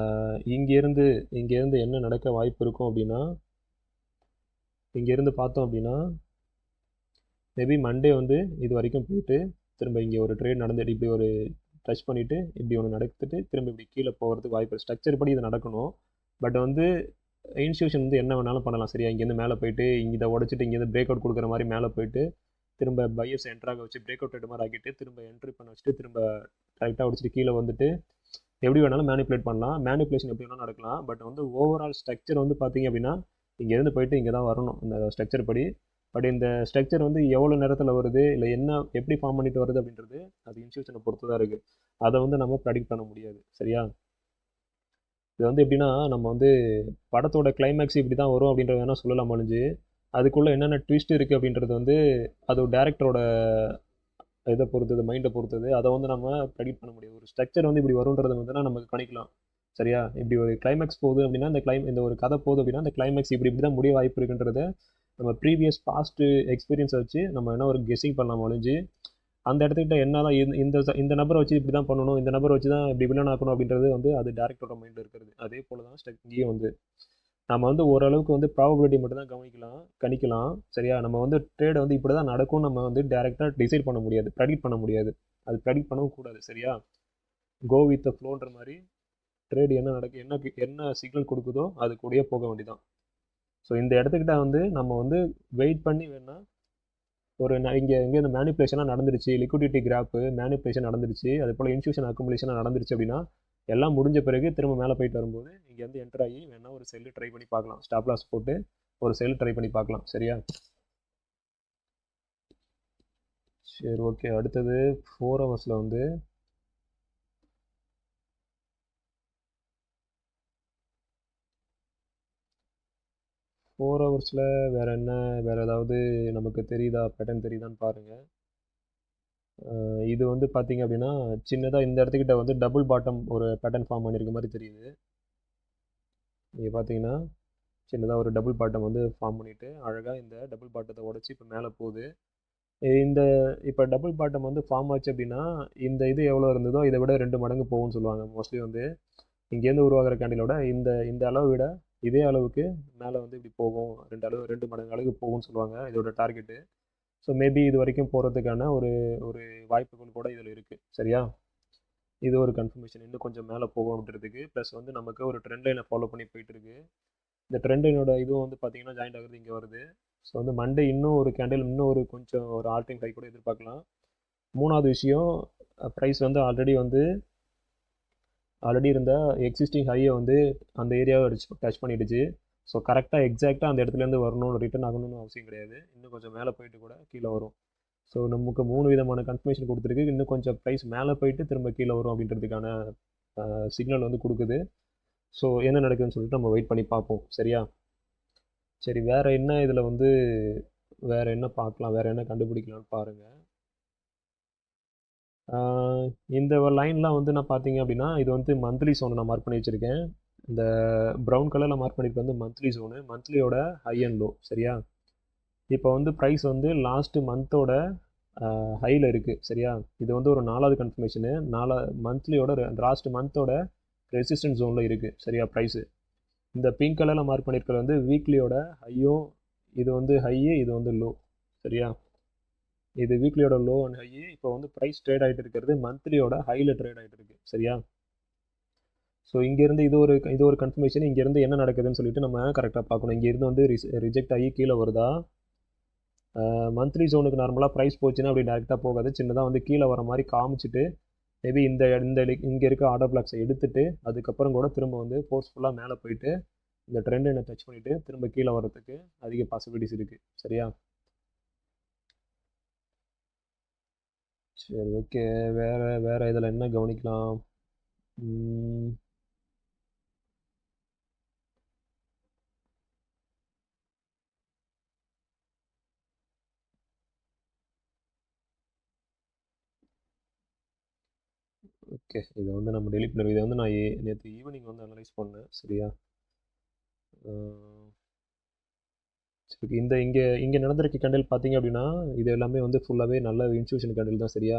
இங்கேருந்து இங்கேருந்து என்ன நடக்க வாய்ப்பு இருக்கும் அப்படின்னா, இங்கேருந்து பார்த்தோம் அப்படின்னா மேபி மண்டே வந்து இது வரைக்கும் போயிட்டு திரும்ப இங்கே ஒரு ட்ரேட் நடந்துட்டு இப்படி ஒரு டச் பண்ணிவிட்டு இப்படி ஒன்று நடத்திட்டு திரும்ப இப்படி கீழே போகிறதுக்கு வாய்ப்பு. ஸ்ட்ரக்சர் படி இது நடக்கணும். பட் வந்து இன்ஸ்டியூஷன் வந்து என்ன வேணாலும் பண்ணலாம். சரியா, இங்கேருந்து மேலே போயிட்டு இங்கே இதை உடச்சிட்டு இங்கேருந்து பிரேக் அவுட் கொடுக்குற மாதிரி மேலே போயிட்டு திரும்ப பையர்ஸ் என்ட்ராக வச்சு பிரேக் அவுட் ரேட் மாதிரி ஆக்கிட்டு திரும்ப என்ட்ரி பண்ண வச்சுட்டு திரும்ப கரெக்டாக உடச்சிட்டு கீழே வந்துட்டு எப்படி வேணாலும் மேனிப்புலேட் பண்ணலாம். மேனிப்புலேஷன் எப்படி வேணாலும் நடக்கலாம். பட் வந்து ஓவரால் ஸ்ட்ரக்சர் வந்து பார்த்தீங்க அப்படின்னா இங்கேருந்து போயிட்டு இங்கே தான் வரணும் இந்த ஸ்ட்ரக்சர் படி. பட் இந்த ஸ்ட்ரக்சர் வந்து எவ்வளோ நேரத்தில் வருது இல்லை என்ன எப்படி ஃபார்ம் பண்ணிட்டு வருது அப்படின்றது அது இன்ஸ்டியூஷனை பொறுத்து தான் இருக்குது. அதை வந்து நம்ம ப்ரெடிக்ட் பண்ண முடியாது. சரியா, இது வந்து எப்படின்னா நம்ம வந்து படத்தோட கிளைமேக்ஸ் இப்படி தான் வரும் அப்படின்றத வேணால் சொல்லலாம் முடிஞ்சு, அதுக்குள்ளே என்னென்ன ட்விஸ்ட் இருக்குது அப்படின்றது வந்து அது டேரக்டரோட இதை பொறுத்தது, மைண்டை பொறுத்தது. அதை வந்து நம்ம ப்ரெடிக்ட் பண்ண முடியாது. ஒரு ஸ்ட்ரக்சர் வந்து இப்படி வரும்ன்றதை வந்து நமக்கு கணிக்கலாம். சரியா, இப்படி ஒரு கிளைமேக்ஸ் போகுது அப்படின்னா இந்த ஒரு கதை போகுது அப்படின்னா அந்த கிளைமேக்ஸ் இப்படி இப்படி தான் முடிய வாய்ப்பு இருக்குன்றத நம்ம ப்ரீவியஸ் பாஸ்ட் எக்ஸ்பீரியன்ஸை வச்சு நம்ம என்ன ஒரு கெஸ்ஸிங் பண்ணலாம் ஒழிஞ்சு அந்த இடத்துக்கிட்ட என்ன தான் இந்த இந்த நபரை வச்சு இப்படி தான் பண்ணணும், இந்த நபரை வச்சு தான் இப்படி வில்லன் ஆக்கணும் அப்படின்றது வந்து அது டேரக்டரோட மைண்டில் இருக்கிறது. அதே போல தான் இங்கேயும் வந்து நம்ம வந்து ஓரளவுக்கு வந்து ப்ராபபிலிட்டி மட்டும் தான் கணிக்கலாம். சரியா, நம்ம வந்து ட்ரேடை வந்து இப்படி தான் நடக்கும் நம்ம வந்து டேரெக்டாக டிசைட் பண்ண முடியாது, ப்ரெடிக்ட் பண்ண முடியாது. அது ப்ரெடிக்ட் பண்ணவும் கூடாது. சரியா, கோ வித் த ஃப்ளோன்ற மாதிரி ட்ரேட் என்ன நடக்கு என்ன சிக்னல் கொடுக்குதோ அது கூடயே போக வேண்டியதான். ஸோ இந்த இடத்துக்கிட்ட வந்து நம்ம வந்து வெயிட் பண்ணி வேணால் ஒரு இங்கே இந்த மேனிப்புலேஷனாக நடந்துருச்சு, லிக்விடிட்டி கிராப்பு மேனிப்புலேஷன் நடந்துருச்சு, அதே போல் இன்ஸ்டியூஷன் அக்குமுலேஷனாக நடந்துருச்சு அப்படின்னா எல்லாம் முடிஞ்ச பிறகு திரும்ப மேலே போயிட்டு வரும்போது இங்கேருந்து என்டர் ஆகி வேணால் ஒரு செல்லு ட்ரை பண்ணி பார்க்கலாம். ஸ்டாப் லாஸ் போட்டு ஒரு செல் ட்ரை பண்ணி பார்க்கலாம். சரியா, சரி ஓகே. அடுத்தது 4 ஹவர்ஸில் வந்து வேறு என்ன, வேறு ஏதாவது நமக்கு தெரியுதா, பேட்டர்ன் தெரியுதான்னு பாருங்கள். இது வந்து பார்த்தீங்க அப்படின்னா சின்னதாக இந்த இடத்துக்கிட்ட வந்து டபுள் பாட்டம் ஒரு பேட்டர்ன் ஃபார்ம் பண்ணியிருக்க மாதிரி தெரியுது. நீங்கள் பார்த்தீங்கன்னா சின்னதாக ஒரு டபுள் பாட்டம் வந்து ஃபார்ம் பண்ணிவிட்டு அழகாக இந்த டபுள் பாட்டத்தை உடச்சி இப்போ மேலே போகுது. இந்த இப்போ டபுள் பாட்டம் வந்து ஃபார்ம் ஆச்சு அப்படின்னா இந்த இது எவ்வளோ இருந்ததோ இதை விட 2 மடங்கு போகும்னு சொல்லுவாங்க. மோஸ்ட்லி வந்து இங்கேருந்து உருவாகிற கேண்டிலோட இந்த அளவை விட இதே அளவுக்கு மேலே வந்து இப்படி போகும், 2 மடங்கு அளவுக்கு போகும்னு சொல்லுவாங்க இதோட டார்கெட்டு. ஸோ மேபி இது வரைக்கும் போகிறதுக்கான ஒரு ஒரு வாய்ப்புகள் கூட இதில் இருக்குது. சரியா, இது ஒரு கன்ஃபர்மேஷன் இன்னும் கொஞ்சம் மேலே போகும் அப்படின்றதுக்கு. ப்ளஸ் வந்து நமக்கு ஒரு ட்ரெண்ட் லைனை ஃபாலோ பண்ணி போயிட்டுருக்கு. இந்த ட்ரெண்ட் லைனோட இதுவும் வந்து பார்த்தீங்கன்னா ஜாயிண்ட் ஆகுறது இங்கே வருது. ஸோ வந்து மண்டே இன்னும் ஒரு கேண்டில் இன்னும் ஒரு கொஞ்சம் ஒரு ஆல் டைம் ஹை கூட எதிர்பார்க்கலாம். மூணாவது விஷயம், ப்ரைஸ் வந்து ஆல்ரெடி இருந்த எக்ஸிஸ்டிங் ஹையை வந்து அந்த ஏரியாவை டச் பண்ணிடுச்சு. ஸோ கரெக்டாக எக்ஸாக்டாக அந்த இடத்துலேருந்து வரணும், ரிட்டர்ன் ஆகணும்னு அவசியம் கிடையாது. இன்னும் கொஞ்சம் மேலே போயிட்டு கூட கீழே வரும். ஸோ நமக்கு 3 விதமான கன்ஃபர்மேஷன் கொடுத்துருக்கு. இன்னும் கொஞ்சம் ப்ரைஸ் மேலே போயிட்டு திரும்ப கீழே வரும் அப்படின்றதுக்கான சிக்னல் வந்து கொடுக்குது. ஸோ என்ன நடக்குதுன்னு சொல்லிட்டு நம்ம வெயிட் பண்ணி பார்ப்போம். சரியா, சரி வேறு என்ன இதில் வந்து வேறு என்ன பார்க்கலாம், வேறு என்ன கண்டுபிடிக்கலாம்னு பாருங்கள். இந்த லைன்லாம் வந்து நான் பார்த்தீங்க அப்படின்னா இது வந்து மந்த்லி சோனை நான் மார்க் பண்ணி வச்சுருக்கேன். இந்த ப்ரௌன் கலரில் மார்க் பண்ணியிருக்க வந்து மந்த்லி ஜோனு, மந்த்லியோட ஹை அண்ட் லோ. சரியா, இப்போ வந்து ப்ரைஸ் வந்து லாஸ்ட்டு மந்தோட ஹையில் இருக்குது. சரியா, இது வந்து ஒரு 4வது கன்ஃபர்மேஷனு. மந்த்லியோட லாஸ்ட் மந்தோட ரெசிஸ்டன்ஸ் ஜோனில் இருக்குது. சரியா, ப்ரைஸு இந்த பிங்க் கலரில் மார்க் பண்ணியிருக்கிறது வந்து வீக்லியோட ஹையும், இது வந்து ஹையு, இது வந்து லோ. சரியா, இது வீக்லியோட லோ அண்ட் ஹை. இப்போ வந்து ப்ரைஸ் ட்ரேட் ஆகிட்டு இருக்கிறது மந்த்லியோட ஹையில் ட்ரேட் ஆகிட்டு இருக்கு. சரியா, ஸோ இங்கேருந்து இது ஒரு கன்ஃபர்மேஷன். இங்கேருந்து என்ன நடக்குதுன்னு சொல்லிட்டு நம்ம கரெக்டாக பார்க்கணும். இங்கேருந்து வந்து ரிஜெக்ட் ஆகி கீழே வருதா, மந்த்லி ஜோனுக்கு நார்மலாக ப்ரைஸ் போச்சுன்னா அப்படி டேரெக்டாக போகாது, சின்னதாக வந்து கீழே வர மாதிரி காமிச்சிட்டு மேபி இந்த இந்த இங்கே இருக்க ஆர்டர் பிளாக்ஸை எடுத்துகிட்டு அதுக்கப்புறம் கூட திரும்ப வந்து ஃபோர்ஸ்ஃபுல்லாக மேலே போயிட்டு இந்த ட்ரெண்ட் என்ன டச் பண்ணிவிட்டு திரும்ப கீழே வரதுக்கு அதிக பாசிபிலிட்டிஸ் இருக்குது. சரியா, சரி ஓகே. வேறு இதில் என்ன கவனிக்கலாம்? ஓகே, இதை வந்து நம்ம டெலிட் பண்ணுவோம். இதை வந்து நான் நேற்று ஈவினிங் வந்து அனலைஸ் பண்ணேன். சரியா, சரி இந்த இங்கே நடந்திருக்க கேண்டில் பார்த்தீங்க அப்படின்னா இது எல்லாமே வந்து ஃபுல்லாகவே நல்ல இன்ஸ்டியூஷன் கேண்டில் தான். சரியா,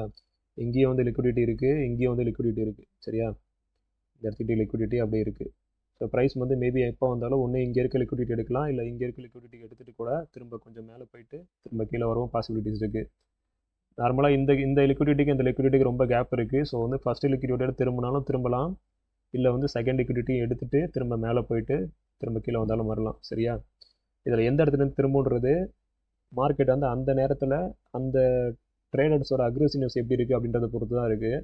இங்கேயும் வந்து லிக்விடிட்டி இருக்குது, இங்கேயும் வந்து லிக்விடிட்டி இருக்குது. சரியா, இந்த இடத்துக்கிட்ட லிக்விடிட்டி அப்படியே இருக்குது. ஸோ ப்ரைஸ் வந்து மேபி எப்போ வந்தாலும் ஒன்று இங்கே இருக்க லிக்விடிட்டி எடுக்கலாம், இல்லை இங்கே இருக்க லிக்விடிட்டி எடுத்துகிட்டு கூட திரும்ப கொஞ்சம் மேலே போயிட்டு திரும்ப கீழே வரவும் பாசிபிலிட்டிஸ் இருக்குது. நார்மலாக இந்த இந்த லிக்விடிட்டிக்கு இந்த லிக்விடிட்டிக்கு ரொம்ப கேப் இருக்குது. ஸோ வந்து ஃபஸ்ட்டு லிக்விடிட்டியோட திரும்பினாலும் திரும்பலாம், இல்லை வந்து செகண்ட் லிக்விடிட்டி எடுத்துகிட்டு திரும்ப மேலே போயிட்டு திரும்ப கீழே வந்தாலும் வரலாம். சரியா, இதில் எந்த இடத்துலேருந்து திரும்புன்றது மார்க்கெட் வந்து அந்த நேரத்தில் அந்த ட்ரேடர்ஸோட அக்ரெசிவ்னஸ் எப்படி இருக்குது அப்படின்றத பொறுத்து தான் இருக்குது.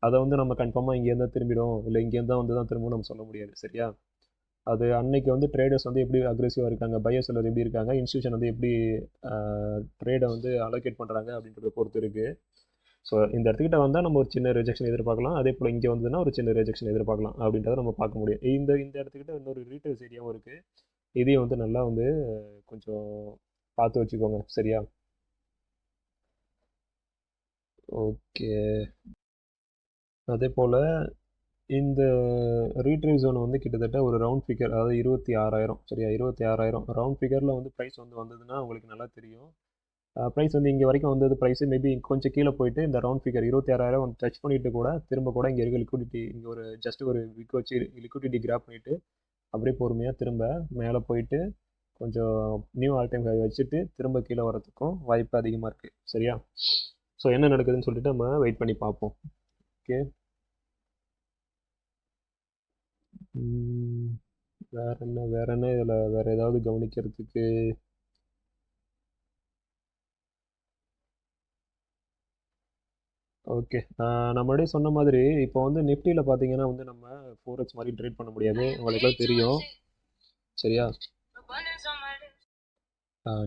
அதை வந்து நம்ம கன்ஃபார்மாக இங்கேருந்து தான் திரும்பிடும், இல்லை இங்கேருந்து தான் வந்து தான் திரும்பவும் நம்ம சொல்ல முடியாது. சரியா, அது அன்னைக்கு வந்து ட்ரேடர்ஸ் வந்து எப்படி அக்ரெசிவாக இருக்காங்க, பையர்ஸ் செல்லர் எப்படி இருக்காங்க, இன்ஸ்டியூஷன் வந்து எப்படி ட்ரேடை வந்து அலோகேட் பண்ணுறாங்க அப்படின்றத பொறுத்து இருக்குது. ஸோ இந்த இடத்துக்கிட்ட வந்தால் நம்ம ஒரு சின்ன ரிஜெக்ஷன் எதிர்பார்க்கலாம், அதே போல் இங்கே வந்ததுன்னா ஒரு சின்ன ரிஜெக்ஷன் எதிர்பார்க்கலாம் அப்படின்றத நம்ம பார்க்க முடியும். இந்த இந்த இடத்துக்கிட்ட இன்னொரு ரீட்டைல்ஸ் ஏரியாவும் இருக்குது, இதையும் வந்து நல்லா வந்து கொஞ்சம் பார்த்து வச்சுக்கோங்க. சரியா, ஓகே. அதே போல் இந்த ரீட்ரேஸ் ஜோன் வந்து கிட்டத்தட்ட ஒரு ரவுண்ட் ஃபிகர், அதாவது 26,000. சரியா, 26,000 ரவுண்ட் ஃபிகரில் வந்து ப்ரைஸ் வந்து வந்ததுன்னா உங்களுக்கு நல்லா தெரியும். ப்ரைஸ் வந்து இங்கே வரைக்கும் வந்தது, ப்ரைஸு மேபி கொஞ்சம் கீழே போயிட்டு இந்த ரவுண்ட் ஃபிகர் 26,000 வந்து டச் பண்ணிவிட்டு கூட திரும்ப கூட இங்கே இருக்க லிக்விடிட்டி, இங்கே ஒரு ஜஸ்ட் ஒரு விக் வச்சு லிக்விடிட்டி கிராப் பண்ணிவிட்டு அப்படியே பொறுமையாக திரும்ப மேலே போயிட்டு கொஞ்சம் நியூ ஆல் டைம் ஹை வச்சுட்டு திரும்ப கீழே வரதுக்கும் வாய்ப்பு அதிகமாக இருக்குது. சரியா, ஸோ என்ன நடக்குதுன்னு சொல்லிட்டு நம்ம வெயிட் பண்ணி பார்ப்போம். ஓகே, வேற என்ன இதில் வேற ஏதாவது கவனிக்கிறதுக்கு? ஓகே, நான் முன்னாடியே சொன்ன மாதிரி இப்போ வந்து நிஃப்டியில் பார்த்தீங்கன்னா வந்து நம்ம 4x மாதிரி ட்ரேட் பண்ண முடியாது, உங்களுக்குலாம் தெரியும். சரியா,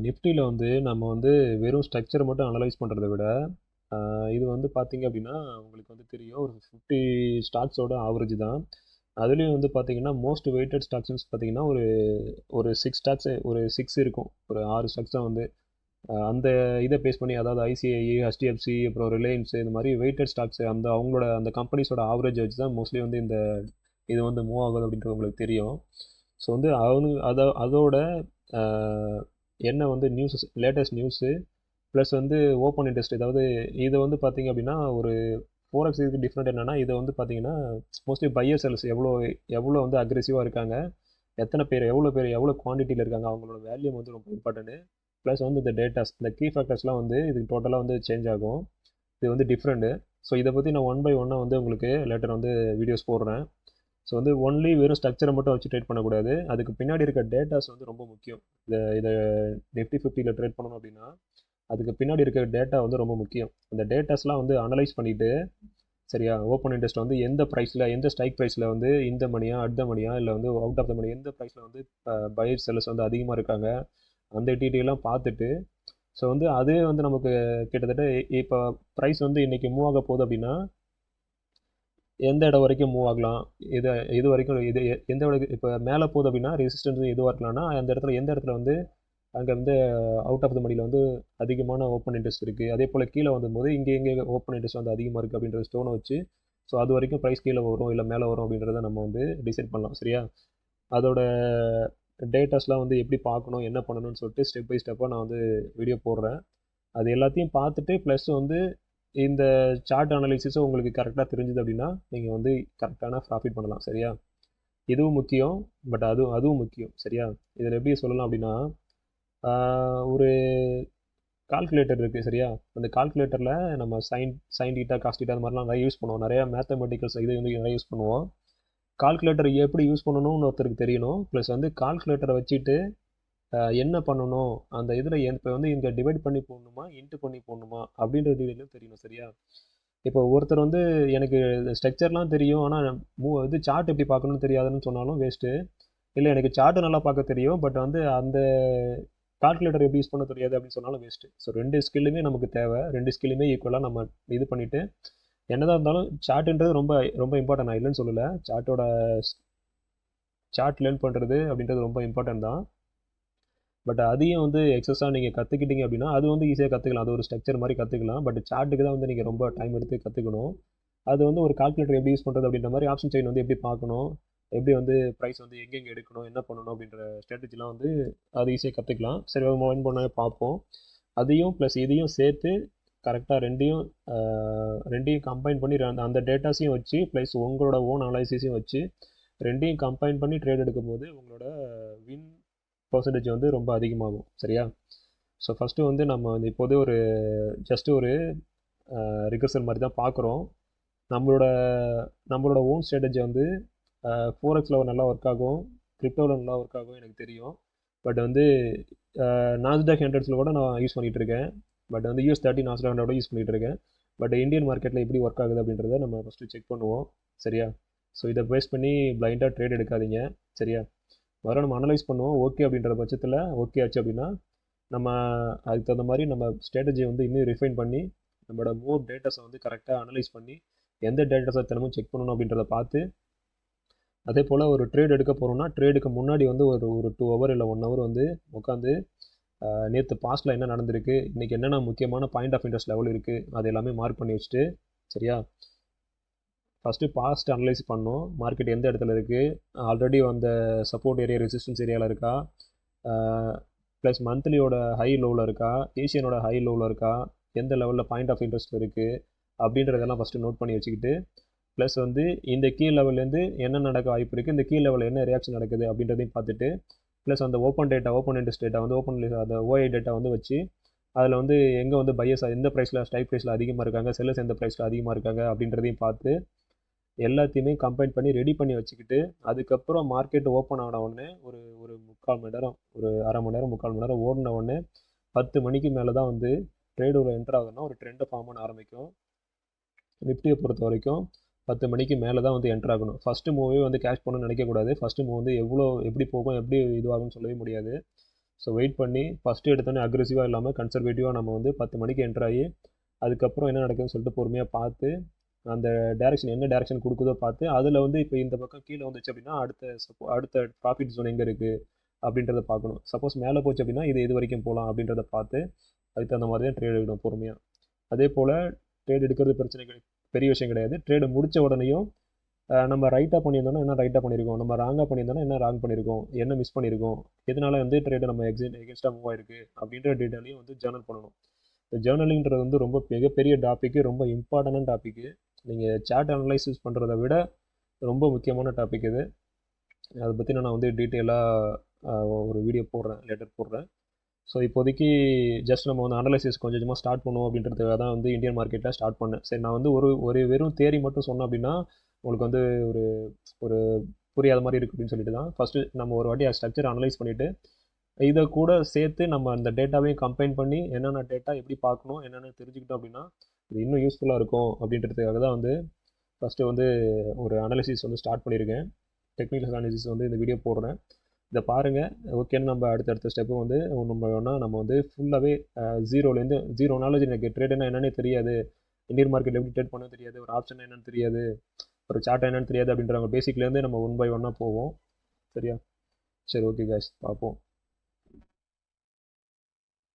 நிஃப்டியில் வந்து நம்ம வந்து வெறும் ஸ்ட்ரக்சரை மட்டும் அனலைஸ் பண்ணுறதை விட இது வந்து பார்த்தீங்க அப்படின்னா உங்களுக்கு வந்து தெரியும், ஒரு 50 ஸ்டாக்ஸோட ஆவரேஜ் தான். அதுலேயும் வந்து பார்த்தீங்கன்னா மோஸ்ட் வெயிட்டட் ஸ்டாக்ஸ்னு பார்த்தீங்கன்னா ஒரு ஒரு 6 ஸ்டாக்ஸ், ஒரு 6 இருக்கும், ஒரு 6 ஸ்டாக்ஸ் தான் வந்து அந்த இதை பேஸ் பண்ணி, அதாவது ஐசிஐஇ, ஹெச்டிஎஃப்சி, அப்புறம் ரிலையன்ஸ், இந்த மாதிரி வெயிட்டட் ஸ்டாக்ஸ் அந்த அவங்களோட அந்த கம்பெனிஸோட ஆவரேஜ் வச்சு தான் மோஸ்ட்லி வந்து இந்த இது வந்து மூவ் ஆகுது அப்படின்றது உங்களுக்கு தெரியும். ஸோ வந்து அதோட என்ன வந்து நியூஸஸ், லேட்டஸ்ட் நியூஸு ப்ளஸ் வந்து ஓப்பன் இன்ட்ரெஸ்ட், அதாவது இதை வந்து பார்த்தீங்க அப்படின்னா ஒரு 4x இதுக்கு டிஃப்ரெண்ட் என்னென்னா, இதை வந்து பார்த்தீங்கன்னா மோஸ்ட்லி பையர் செல்ஸ் எவ்வளோ வந்து அக்ரெசிவாக இருக்காங்க, எத்தனை பேர் எவ்வளோ குவான்டிட்டியில் இருக்காங்க, அவங்களோட வேல்யூம் வந்து ரொம்ப இம்பார்ட்டன்ட்டு. ப்ளஸ் வந்து இந்த டேட்டாஸ், இந்த கீ ஃபேக்டர்ஸ்லாம் வந்து இதுக்கு டோட்டலாக வந்து சேஞ்ச் ஆகும், இது வந்து டிஃப்ரெண்ட்டு. ஸோ இதை பற்றி நான் 1 by 1 வந்து உங்களுக்கு லேட்டர் வந்து வீடியோஸ் போடுறேன். ஸோ வந்து ஒன்லி வெறும் ஸ்ட்ரக்சரை மட்டும் வச்சு ட்ரேட் பண்ணக்கூடாது, அதுக்கு பின்னாடி இருக்க டேட்டாஸ் வந்து ரொம்ப முக்கியம். இதை நிஃப்டி 50ல் ட்ரேட் பண்ணணும் அப்படின்னா அதுக்கு பின்னாடி இருக்க டேட்டா வந்து ரொம்ப முக்கியம். அந்த டேட்டாஸ்லாம் வந்து அனலைஸ் பண்ணிவிட்டு, சரியா, ஓப்பன் இன்ட்ரெஸ்ட் வந்து எந்த ப்ரைஸில், எந்த ஸ்ட்ரைக் ப்ரைஸில் வந்து இந்த மணியா அட் த மணியா, இல்லை வந்து அவுட் ஆஃப் த மணி, எந்த ப்ரைஸில் வந்து பையர் செல்லர்ஸ் வந்து அதிகமாக இருக்காங்க, அந்த டீட்டெயிலாம் பார்த்துட்டு, ஸோ வந்து அதே வந்து நமக்கு கிட்டத்தட்ட இப்போ ப்ரைஸ் வந்து இன்றைக்கி மூவ் ஆக போகுது அப்படின்னா எந்த இடம் வரைக்கும் மூவ் ஆகலாம், இது வரைக்கும் இது எந்த இடம் இப்போ மேலே போகுது அப்படின்னா ரெசிஸ்டன்ஸ் எதுவாக இருக்கலாம்னா அந்த இடத்துல எந்த இடத்துல வந்து அங்கே வந்து அவுட் ஆஃப் த மணியில் வந்து அதிகமான ஓப்பன் இன்ட்ரெஸ்ட் இருக்குது, அதே போல் கீழே வந்தபோது இங்கே ஓப்பன் இன்ட்ரெஸ்ட் வந்து அதிகமாக இருக்குது அப்படின்ற ஸ்டோனை வச்சு ஸோ அது வரைக்கும் ப்ரைஸ் கீழே வரும் இல்லை மேலே வரும் அப்படின்றத நம்ம வந்து டிசைட் பண்ணலாம். சரியா, அதோட டேட்டாஸ்லாம் வந்து எப்படி பார்க்கணும், என்ன பண்ணணும்னு சொல்லிட்டு ஸ்டெப் பை ஸ்டெப்பாக நான் வந்து வீடியோ போடுறேன். அது எல்லாத்தையும் பார்த்துட்டு ப்ளஸ் வந்து இந்த சார்ட் அனாலிசிஸும் உங்களுக்கு கரெக்டாக தெரிஞ்சுது அப்படின்னா நீங்கள் வந்து கரெக்டான ப்ராஃபிட் பண்ணலாம். சரியா, இதுவும் முக்கியம், பட் அதுவும் முக்கியம். சரியா, இதில் எப்படி சொல்லலாம் அப்படின்னா ஒரு கால்குலேட்டர் இருக்குது. சரியா, அந்த கால்குலேட்டரில் நம்ம சைன் டீட்டா, காஸ் டீட்டா அது மாதிரிலாம் நிறைய யூஸ் பண்ணுவோம், நிறையா மேத்தமெட்டிக்கல்ஸ் இது வந்து நிறைய யூஸ் பண்ணுவோம். கால்குலேட்டர் எப்படி யூஸ் பண்ணணும்னு ஒருத்தருக்கு தெரியணும், ப்ளஸ் வந்து கால்குலேட்டரை வச்சுட்டு என்ன பண்ணணும், அந்த இதில் இப்போ வந்து இங்கே டிவைட் பண்ணி போடணுமா, இன்ட்டு பண்ணி போடணுமா அப்படின்ற டீட்டெயிலும் தெரியணும். சரியா, இப்போ ஒருத்தர் வந்து எனக்கு ஸ்ட்ரக்சர்லாம் தெரியும் ஆனால் இது சார்ட் எப்படி பார்க்கணும்னு தெரியாதுன்னு சொன்னாலும் வேஸ்ட்டு. இல்லை எனக்கு சார்ட்டு நல்லா பார்க்க தெரியும் பட் வந்து அந்த கால்குலேட்டர் எப்படி யூஸ் பண்ண தெரியாது அப்படின்னு சொன்னாலும் வேஸ்ட்டு. ஸோ 2 ஸ்கில்லுமே நமக்கு தேவை, 2 ஸ்கில்லுமே ஈக்குவலாக நம்ம இது பண்ணிவிட்டு என்னதான் இருந்தாலும் சார்ட்டுன்றது ரொம்ப ரொம்ப இம்பார்ட்டன்ட், நான் இல்லைன்னு சொல்லலை. சார்ட் லேர்ன் பண்ணுறது அப்படின்றது ரொம்ப இம்பார்ட்டன்ட் தான். பட் அதையும் வந்து எக்ஸஸாக நீங்கள் கற்றுக்கிட்டீங்க அப்படின்னா அது வந்து ஈஸியாக கற்றுக்கலாம், அது ஒரு ஸ்ட்ரக்சர் மாதிரி கற்றுக்கலாம். பட் சார்ட்டுக்கு தான் வந்து நீங்கள் ரொம்ப டைம் எடுத்து கற்றுக்கணும். அது வந்து ஒரு கால்குலேட்டர் எப்படி யூஸ் பண்ணுறது அப்படின்ற மாதிரி ஆப்ஷன் செயின் வந்து எப்படி பார்க்கணும், எப்படி வந்து ப்ரைஸ் வந்து எங்கெங்கே எடுக்கணும், என்ன பண்ணணும் அப்படின்ற ஸ்ட்ராட்டஜிலாம் வந்து அது ஈஸியாக கற்றுக்கலாம். சரி, ஒன் பண்ண பார்ப்போம். அதையும் ப்ளஸ் இதையும் சேர்த்து கரெக்டாக ரெண்டையும் கம்பைன் பண்ணி அந்த டேட்டாஸையும் வச்சு ப்ளஸ் உங்களோட ஓன் அனாலிசிஸையும் வச்சு ரெண்டையும் கம்பைன் பண்ணி ட்ரேட் எடுக்கும்போது உங்களோட வின் பர்சன்டேஜ் வந்து ரொம்ப அதிகமாகும். சரியா? ஸோ ஃபஸ்ட்டு வந்து நம்ம வந்து இப்போதே ஜஸ்ட்டு ஒரு ரிகர்சல் மாதிரி தான் பார்க்குறோம். நம்மளோட நம்மளோட ஓன் ஸ்ட்ராட்டஜி வந்து ஃபோரெக்ஸில் நல்லா ஒர்க் ஆகும், கிரிப்டோவில் நல்லா ஒர்க் ஆகும் எனக்கு தெரியும். பட் வந்து நாஸ்டாக் ஹண்ட்ரட்ஸில் கூட நான் யூஸ் பண்ணிகிட்டு இருக்கேன். பட் வந்து US30 நாஸ்டாக் ஹண்ட்ரடோட யூஸ் பண்ணிகிட்டு இருக்கேன். பட் இந்தியன் மார்க்கெட்டில் எப்படி ஒர்க் ஆகுது அப்படின்றத நம்ம ஃபஸ்ட்டு செக் பண்ணுவோம். சரியா? ஸோ இதை பேஸ் பண்ணி பிளைண்டாக ட்ரேட் எடுக்காதீங்க. சரியா? முதல்ல நம்ம அனலைஸ் பண்ணுவோம். ஓகே அப்படின்ற பட்சத்தில் ஓகே ஆச்சு அப்படின்னா நம்ம அதுக்கு தகுந்த மாதிரி நம்ம ஸ்ட்ராட்டஜியை வந்து இன்னும் ரிஃபைன் பண்ணி நம்மளோட மோர் டேட்டாஸை வந்து கரெக்டாக அனலைஸ் பண்ணி எந்த டேட்டாஸை தினமும் செக் பண்ணணும் அப்படின்றத பார்த்து அதே போல் ஒரு ட்ரேட் எடுக்க போகிறோம்னா ட்ரேடுக்கு முன்னாடி வந்து ஒரு 2 hour இல்லை 1 hour வந்து உட்காந்து நேற்று பாஸ்ட்டில் என்ன நடந்திருக்கு, இன்றைக்கி என்னென்ன முக்கியமான பாயிண்ட் ஆஃப் இன்ட்ரெஸ்ட் லெவல் இருக்குது அது எல்லாமே மார்க் பண்ணி வச்சுட்டு, சரியா, ஃபஸ்ட்டு பாஸ்ட் அனலைஸ் பண்ணோம். மார்க்கெட் எந்த இடத்துல இருக்குது, ஆல்ரெடி அந்த சப்போர்ட் ஏரியா ரெசிஸ்டன்ஸ் ஏரியாவில் இருக்கா, ப்ளஸ் மந்த்லியோட ஹை லோவில் இருக்கா, ஏஷியனோட ஹை லோவில் இருக்கா, எந்த லெவலில் பாயிண்ட் ஆஃப் இன்ட்ரெஸ்ட் இருக்குது அப்படின்றதெல்லாம் ஃபஸ்ட்டு நோட் பண்ணி வச்சுக்கிட்டு, ப்ளஸ் வந்து இந்த கீ லெவல்லேருந்து என்ன நடக்க வாய்ப்பு இருக்குது, இந்த கீ லெவலில் என்ன ரியாக்ஷன் நடக்குது அப்படின்றதையும் பார்த்துட்டு, ப்ளஸ் அந்த ஓப்பன் இன்ட்ரெஸ்ட் டேட்டா வந்து அந்த ஓஐ டேட்டா வந்து வச்சு அதில் வந்து எங்கே வந்து பையர்ஸ் எந்த ப்ரைஸில் ஸ்ட்ரைக் ப்ரைஸில் அதிகமாக இருக்காங்க, செல்லர்ஸ் எந்த ப்ரைஸில் அதிகமாக இருக்காங்க அப்படின்றதையும் பார்த்து எல்லாத்தையுமே கம்பைன் பண்ணி ரெடி பண்ணி வச்சுக்கிட்டு, அதுக்கப்புறம் மார்க்கெட் ஓப்பன் ஆன உடனே ஒரு ஒரு 3/4 மணி நேரம், ஒரு அரை மணி நேரம் 3/4 மணி நேரம் ஓடின உடனே 10 மணிக்கு மேலே தான் வந்து ட்ரேடோட என்ட்ரு ஆகுதுன்னா ஒரு ட்ரெண்டை ஃபார்ம் பண்ண ஆரம்பிக்கும். நிஃப்டியை பொறுத்த வரைக்கும் 10 மணிக்கு மேலே தான் வந்து என்ட்ரு ஆகணும். ஃபஸ்ட்டு மூவே வந்து கேஷ் பண்ணணும்னு நினைக்கக்கூடாது. ஃபஸ்ட்டு மூவ் வந்து எப்படி போகும், எப்படி இதுவாகும்னு சொல்லவே முடியாது. ஸோ வெயிட் பண்ணி ஃபஸ்ட்டு எடுத்தோன்னே அக்ரெசிவாக இல்லாமல் கன்சர்வேட்டிவாக நம்ம வந்து 10 மணிக்கு என்ட்ரு ஆகி அதுக்கப்புறம் என்ன நடக்குதுன்னு சொல்லிட்டு பொறுமையாக பார்த்து அந்த என்ன டேரெக்ஷன் கொடுக்குதோ பார்த்து அதில் வந்து இப்போ இந்த பக்கம் கீழே வந்துச்சு அப்படின்னா அடுத்த ப்ராஃபிட் ஜோன் எங்கே இருக்குது அப்படின்றத பார்க்கணும். சப்போஸ் மேலே போச்சு அப்படின்னா இது வரைக்கும் போகலாம் அப்படின்றத பார்த்து அதுக்கு தகுந்த மாதிரி தான் ட்ரேட் எடுக்கணும் பொறுமையாக. அதே போல் ட்ரேட் எடுக்கிறது பெரிய விஷயம் கிடையாது. ட்ரேடு முடித்த உடனேயும் நம்ம ரைட்டாக பண்ணியிருந்தோம்னா என்ன ரைட்டாக பண்ணியிருக்கோம், நம்ம ராங்காக பண்ணியிருந்தோம்னா என்ன ராங் பண்ணியிருக்கோம், என்ன மிஸ் பண்ணியிருக்கோம், எதனால வந்து ட்ரேடு நம்ம எகென்ஸ்டாக மூவ் ஆயிருக்கு அப்படின்ற டீட்டெயிலையும் வந்து ஜேர்னல் பண்ணணும். இந்த ஜேர்னலிங்கிறது வந்து ரொம்ப மிகப்பெரிய டாப்பிக்கு, ரொம்ப இம்பார்ட்டண்டான டாப்பிக்கு. நீங்கள் சார்ட் அனலைசிஸ் பண்ணுறதை விட ரொம்ப முக்கியமான டாபிக் இது. அதை பற்றி நான் வந்து டீட்டெயிலாக ஒரு வீடியோ லெட்டர் போடுறேன். ஸோ இப்போதைக்கு ஜஸ்ட் நம்ம வந்து அனலைசிஸ் கொஞ்சம் கொஞ்சமாக ஸ்டார்ட் பண்ணுவோம் அப்படின்றதுக்காக தான் வந்து இந்தியன் மார்க்கெட்டில் ஸ்டார்ட் பண்ணேன். சரி, நான் வந்து ஒரு வெறும் தேரி மட்டும் சொன்னேன் அப்படின்னா உங்களுக்கு வந்து ஒரு புரியாத மாதிரி இருக்குது அப்படின்னு சொல்லிட்டு தான் ஃபஸ்ட்டு நம்ம ஒரு வாட்டி ஸ்ட்ரக்சர் அனலைஸ் பண்ணிவிட்டு இதை கூட சேர்த்து நம்ம அந்த டேட்டாவையும் கம்பைன் பண்ணி என்னென்ன டேட்டா எப்படி பார்க்கணும் என்னென்ன தெரிஞ்சுக்கிட்டோம் அப்படின்னா இது இன்னும் யூஸ்ஃபுல்லாக இருக்கும் அப்படின்றதுக்காக தான் வந்து ஃபஸ்ட்டு வந்து ஒரு அனாலிசிஸ் வந்து ஸ்டார்ட் பண்ணியிருக்கேன். டெக்னிக்கல் அனாலிசிஸ் வந்து இந்த வீடியோ போடுறேன். இதை பாருங்கள். ஓகேன்னு நம்ம அடுத்தடுத்த ஸ்டெப்பு வந்து நம்ம வந்து ஃபுல்லாகவே ஜீரோ நாலேஜ், எனக்கு ட்ரேடுன்னா என்னென்னே தெரியாது, இந்தியன் மார்க்கெட் எப்படி ட்ரேட் பண்ண தெரியாது, ஒரு ஆப்ஷன் என்னென்னு தெரியாது, ஒரு சார்ட் என்னென்னு தெரியாது அப்படின்றவங்க பேசிக்லேருந்து நம்ம 1 by 1 போவோம். சரியா? சரி, ஓகே கைஸ், பார்ப்போம்.